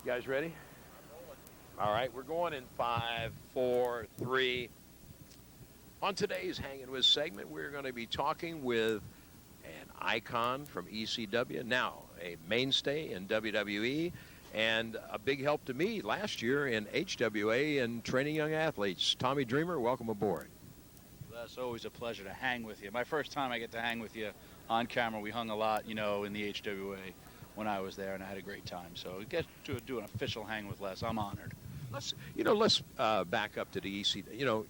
You guys ready? All right, we're going in 5, 4, 3. On today's Hanging With segment, we're going to be talking with an icon from ECW, now a mainstay in WWE, and a big help to me last year in HWA and training young athletes. Tommy Dreamer, welcome aboard. That's always a pleasure to hang with you. My first time I get to hang with you on camera. We hung a lot, in the HWA when I was there, and I had a great time. So get to do an official hang with Les. I'm honored. Let's back up to the ECW.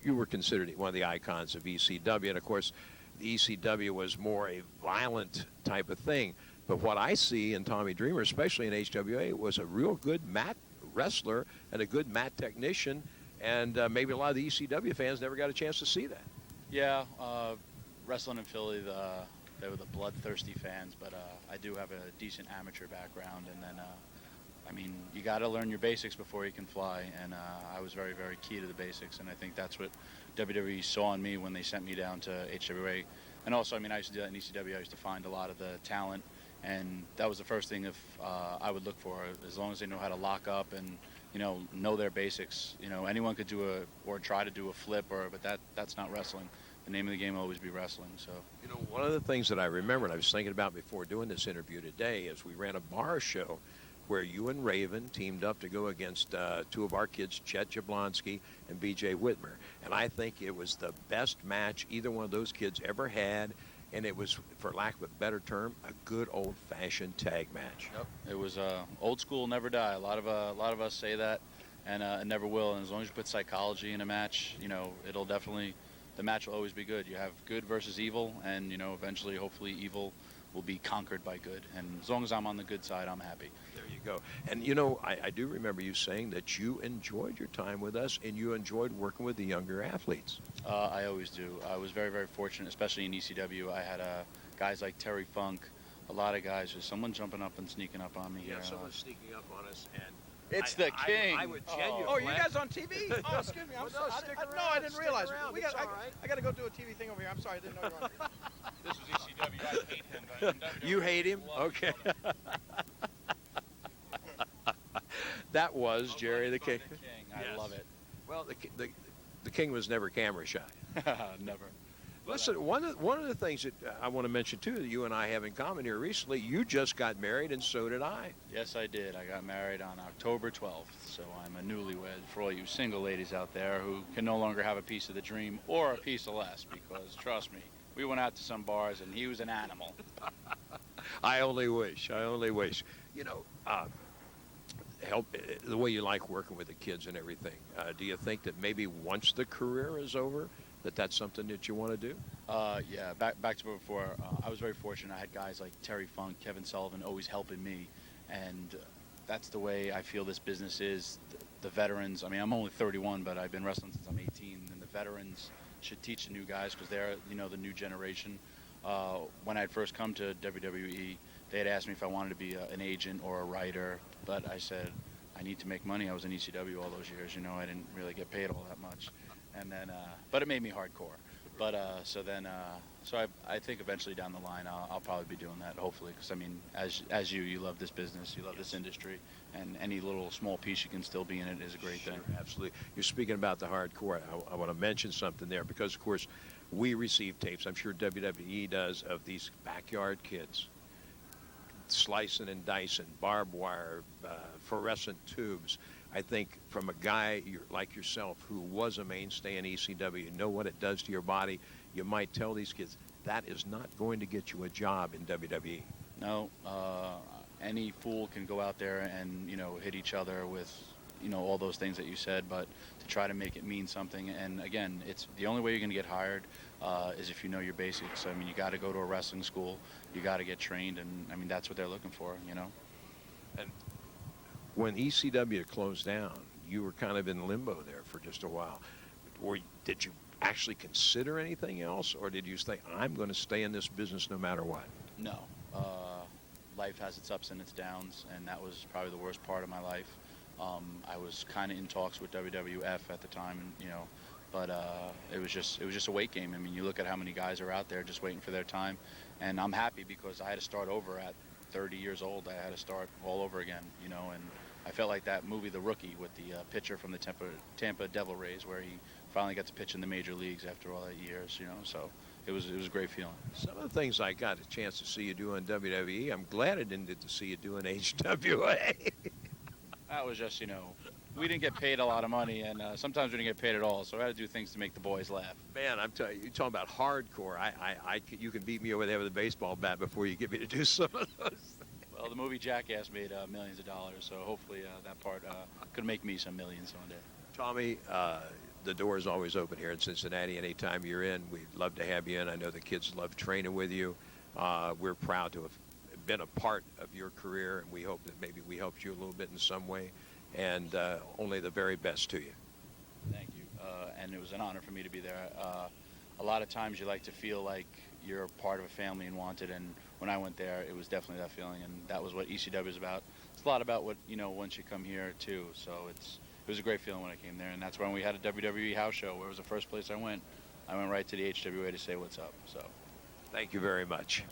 You were considered one of the icons of ECW, and of course, the ECW was more a violent type of thing. But what I see in Tommy Dreamer, especially in HWA, was a real good mat wrestler and a good mat technician, and maybe a lot of the ECW fans never got a chance to see that. Yeah, wrestling in Philly, they were the bloodthirsty fans, but I do have a decent amateur background, and then you got to learn your basics before you can fly, and I was very, very key to the basics, and I think that's what WWE saw in me when they sent me down to HWA. And also, I used to do that in ECW. I used to find a lot of the talent, and that was the first thing I would look for, as long as they know how to lock up and, know their basics. Anyone could do or try to do a flip, but that's not wrestling. The name of the game will always be wrestling. So, one of the things that I remember, and I was thinking about before doing this interview today, is we ran a bar show where you and Raven teamed up to go against two of our kids, Chet Jablonski and B.J. Whitmer. And I think it was the best match either one of those kids ever had, and it was, for lack of a better term, a good old-fashioned tag match. Yep. It was old school, never die. A lot of us say that, and it never will. And as long as you put psychology in a match, the match will always be good. You have good versus evil, and eventually, hopefully, evil will be conquered by good. And as long as I'm on the good side, I'm happy. There you go. And I do remember you saying that you enjoyed your time with us and you enjoyed working with the younger athletes. I always do. I was very, very fortunate, especially in ECW. I had guys like Terry Funk, a lot of guys. There's someone jumping up and sneaking up on me here. Yeah, someone's sneaking up on us, and it's the king. I would genuinely. Oh, you guys on TV? Oh, excuse me. I'm sorry. I didn't realize. Right. I got to go do a TV thing over here. I'm sorry. I didn't know you were on TV. This is ECW. I hate him. But you hate him? Okay. That was Jerry the King. I love it. Well, the King was never camera shy. Never. Listen, one of the things that I want to mention, too, that you and I have in common here recently, you just got married, and so did I. Yes, I did. I got married on October 12th, so I'm a newlywed for all you single ladies out there who can no longer have a piece of the dream or a piece of less, because, trust me, we went out to some bars, and he was an animal. I only wish. Help the way you like working with the kids and everything. Do you think that maybe once the career is over, that's something that you want to do? Yeah, back to before, I was very fortunate. I had guys like Terry Funk, Kevin Sullivan always helping me, and that's the way I feel this business is. The veterans, I'm only 31, but I've been wrestling since I'm 18, and the veterans should teach the new guys because they're, the new generation. When I had first come to WWE, they had asked me if I wanted to be an agent or a writer, but I said, I need to make money. I was in ECW all those years, I didn't really get paid all that much. And then, but it made me hardcore. But so I think eventually down the line I'll probably be doing that, hopefully, because as you love this business, you love this industry, and any little small piece you can still be in it is a great thing. Absolutely. You're speaking about the hardcore. I want to mention something there because, of course, we receive tapes. I'm sure WWE does, of these backyard kids slicing and dicing, barbed wire, fluorescent tubes. I think from a guy like yourself who was a mainstay in ECW, you know what it does to your body. You might tell these kids that is not going to get you a job in WWE. No, any fool can go out there and hit each other with all those things that you said, but to try to make it mean something. And again, it's the only way you're going to get hired is if you know your basics. You got to go to a wrestling school, you got to get trained, and that's what they're looking for. And when ECW closed down, you were kind of in limbo there for just a while. Did you actually consider anything else, or did you say, I'm going to stay in this business no matter what? No. Life has its ups and its downs, and that was probably the worst part of my life. I was kind of in talks with WWF at the time, but it was just a weight game. You look at how many guys are out there just waiting for their time, and I'm happy because I had to start over at 30 years old. I had to start all over again, and I felt like that movie, The Rookie, with the pitcher from the Tampa Devil Rays, where he finally got to pitch in the major leagues after all that years. So it was a great feeling. Some of the things I got a chance to see you do in WWE, I'm glad I didn't get to see you do in HWA. That was just, we didn't get paid a lot of money, and sometimes we didn't get paid at all, so I had to do things to make the boys laugh. Man, I'm telling you, you're talking about hardcore. You can beat me over there with a baseball bat before you get me to do some of those. Well, the movie Jackass made millions of dollars, so hopefully that part could make me some millions one day. Tommy, the door is always open here in Cincinnati. Anytime you're in, we'd love to have you in. I know the kids love training with you. We're proud to have been a part of your career, and we hope that maybe we helped you a little bit in some way. And only the very best to you. Thank you. And it was an honor for me to be there. A lot of times you like to feel like you're part of a family and wanted, and when I went there, it was definitely that feeling, and that was what ECW is about. It's a lot about what, once you come here, too. So it was a great feeling when I came there, and that's when we had a WWE house show, where it was the first place I went. I went right to the HWA to say what's up. So, thank you very much.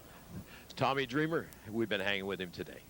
Tommy Dreamer, we've been hanging with him today.